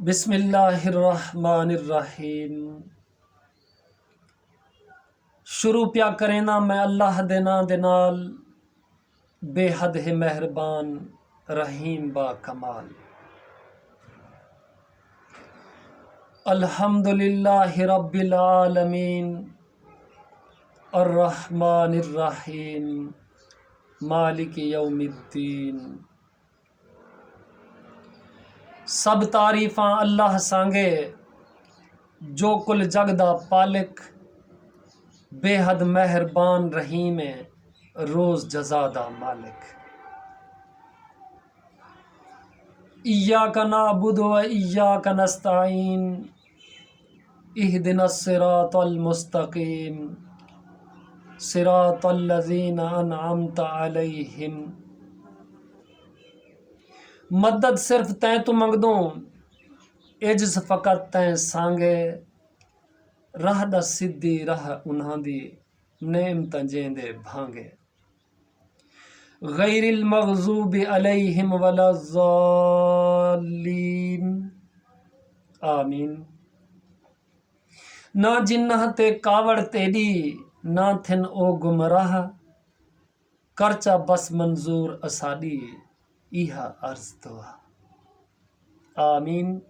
بسم اللہ الرحمن الرحیم۔ شروع پیا کرینا میں اللہ دے نال، بے حد ہے مہربان رحیم با کمال۔ الحمدللہ رب العالمین، الرحمن الرحیم، مالک یوم الدین۔ سب تعریفاں اللہ سانگے، جو کل جگ دا پالک، بے حد مہربان رحیم روز جزا دا مالک۔ ایاک نعبد و ایاک نستعین، اہدنا الصراط المستقیم، صراط الذین انعمت علیہم۔ مدد صرف تیں تو منگدوں، عجز فقط تیں سانگے، راہ دا سدھی راہ انہاں دی، نعمتاں جیندے بھانگے۔ غیر المغضوب علیہم ولا الضالین، آمین۔ نہ جنہ تے کاوڑ تیڈی، نہ تھن او گمراہ، کرچا بس منظور اساڈی، ایہا عرض دعا۔ آمین۔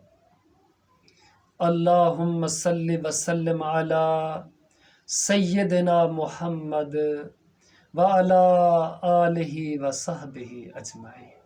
اللہم صلی وسلم علی سیدنا محمد وعلی آلہ وصحبہ اجمعین۔